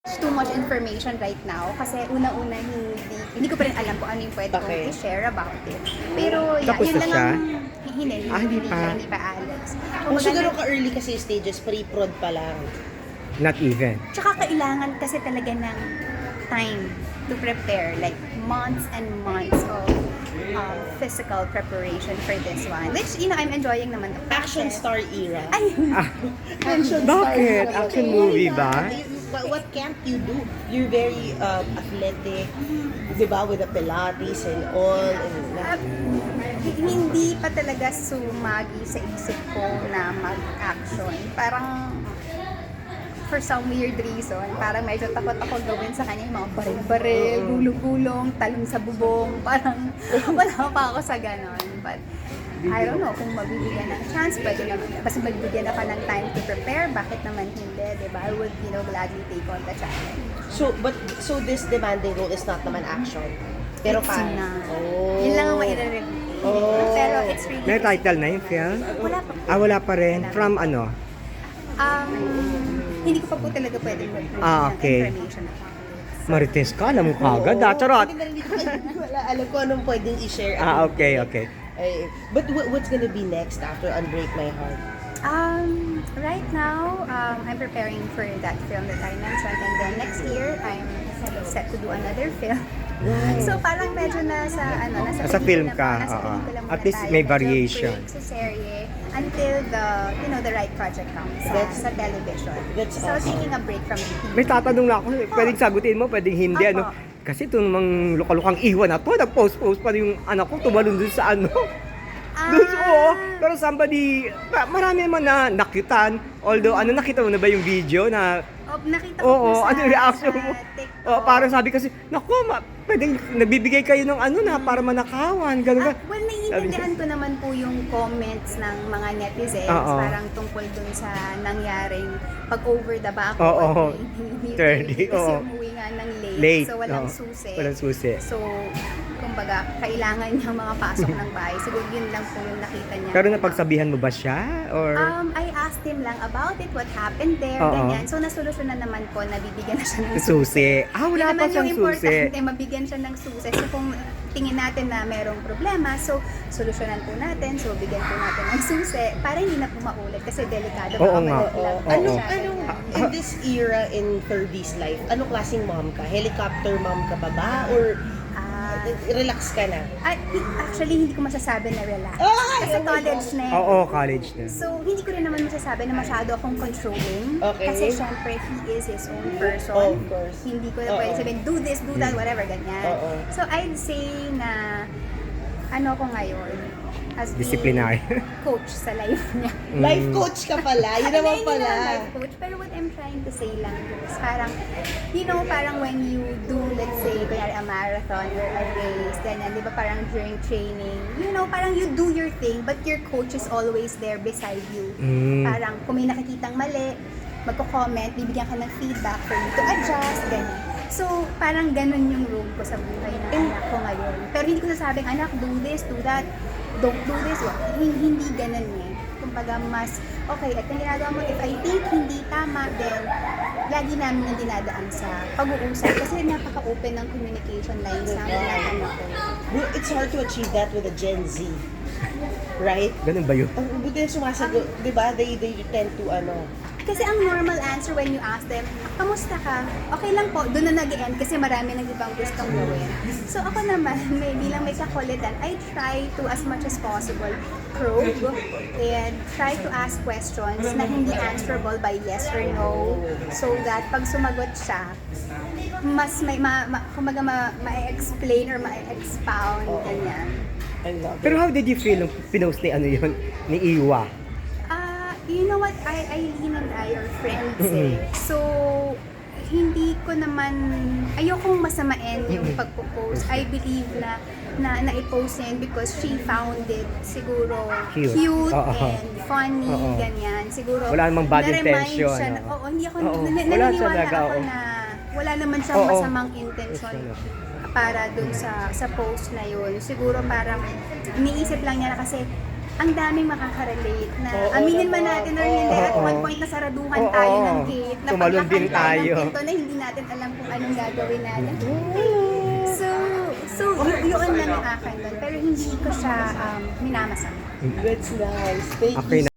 Too much information right now kasi unang-una hindi ko pa rin alam kung ano yung pwede kong i-share about it. Pero yeah, Tapos yun na lang siya? ang hindi pa Alex. Kung siguro ka-early kasi stages, pre-prod pa lang. Not even. Tsaka kailangan kasi talaga ng time to prepare, like months and months of physical preparation for this one. Which, I'm enjoying naman the Action process. star era. Ay, Action Bakit? era. Action movie ba? What can't you do? You're very athletic, di ba? With the Pilates and all. hindi pa talaga sumagi sa isip ko na mag-action. Parang for some weird reason, parang medyo takot ako gawin sa kanya yung mga baril-baril, gulong-gulong, talong sa bubong, parang wala pa ako sa ganon. But I don't know kung mabibigyan ng chance, pwede naman, basta magbigyan ako ng time to prepare, bakit naman hindi, di ba? I would, gladly take on the challenge. So this demanding role is not naman action. Pero It's parang, not. Yun lang ang maire-review. Pero it's really... May title na yung film? Wala pa. Wala pa rin. From ano? Hindi ko pa po talaga pwedeng mag-review okay. ng information about it. Marites ka, alam mo kagad. Charot! Hindi na rin wala alam ko anong pwedeng i-share. Okay. But what's gonna be next after Unbreak My Heart? Right now, I'm preparing for that film that I mentioned, and then next year, I'm set to do another film. So parang medyo nasa Nasa film ka, nasa oo. pelikula muna At least tayo. may Medyo variation. break sa serye until the right project comes sa television. That's So awesome. taking a break from the TV. May tatanong na ako, pwedeng sagutin mo, pwedeng hindi, Apo. Kasi itong mga lukalukang iwan na to, nag-post pa yung anak ko, tumalun dun sa Dun, oo. Pero somebody, marami naman na nakitan. Although, nakita mo na ba yung video na Nakita ko oo, po ano yung reaction sa mo? TikTok. Oh, parang sabi kasi, naku, pwedeng nagbibigay kayo ng para manakawan, gano'n. Well, naiintindihan ko naman po yung comments ng mga netizens, Oo. parang tungkol dun sa nangyaring pag-over the back. Oo. Ni 30, kasi oo. umuwi nga ng late, Late. so walang Oo. susi. Walang susi. So, kumbaga, kailangan niyang mga pasok ng bahay. Siguro yun lang po yung nakita niya. Pero napagsabihan mo ba siya? Or? I asked him lang about it, what happened there, Oo. ganyan. So, nasolusyonan naman po, nabibigyan na siya ng Susi. Wala yun pa naman siyang yung susi. importante, mabigyan siya ng susi. So kung tingin natin na merong problema, so solusyonan po natin, so bigyan po natin ng susi para hindi na po maulit kasi delikado. Oo baka nga. malaglag pa Oo. siya, ganyan. In this era in Ferdy's life, anong klaseng mom ka? Helicopter mom ka pa ba? Or relax ka na? Actually, hindi ko masasabi na relax. Ay, Kasi oh my college na yun. Oo, college na. So, hindi ko rin naman masasabi na masyado akong controlling. Okay. Kasi syempre, he is his own person. Of course. Hindi ko na Oo. pwede sabihin, do this, do that, whatever, ganyan. Oo. So, I'd say na, ko ngayon, as being Disciplinary. coach sa life niya. Life coach ka pala. Yun naman Hindi pala. naman life coach, pero what I'm trying to say lang is parang, parang when you do, let's say, kunyari a marathon or a race, ganyan, di ba parang during training, parang you do your thing, but your coach is always there beside you. Parang kung may nakikitang mali, magko-comment, bibigyan ka ng feedback for you to adjust, ganyan. So, parang ganun yung role ko sa buhay ng anak ko ngayon. Pero hindi ko nasabing, anak, do this, do that, don't do this. Hindi ganun eh. Kumbaga, mas, okay, at ang ginagawa mo, if I think hindi tama, then lagi namin yung dinadaan sa pag-uusap. Kasi napaka-open ng communication lines namin ng anak ko. Well, it's hard to achieve that with a Gen Z. Right? Ganun ba yun? Ang buti na sumasagot, di ba? They tend to Kasi ang normal answer when you ask them, kamusta ka? Okay lang po, doon na nag-end kasi marami nang ibang gustong gawin. So ako naman, bilang may kakulitan, I try to as much as possible probe and try to ask questions na hindi answerable by yes or no, so that pag sumagot siya, mas may ma-explain or ma-expound, ganyan. I love it. Pero how did you feel nung pinost ni Iwa? You know what, Eileen and I are friends eh. So, hindi ko naman, ayokong masamain yung pagpo-post. I believe na i-post niya yun because she found it siguro cute and funny, ganyan. Siguro, wala namang bad na-remind intention. siya na, hindi ako, Wala naniniwala talaga, ako na wala naman siyang masamang intention para dun sa post na yun. Siguro parang iniisip lang niya na kasi ang daming makaka-relate na Oo aminin man naman. natin or hindi, at Oo. one point nasaraduhan Oo. tayo ng gate, na Tumalon din paglakad tayo tayo. ng pinto na hindi natin alam kung anong gagawin natin. So yun lang yung akin doon. Pero hindi ko siya minamasama. That's nice. Thank Okay you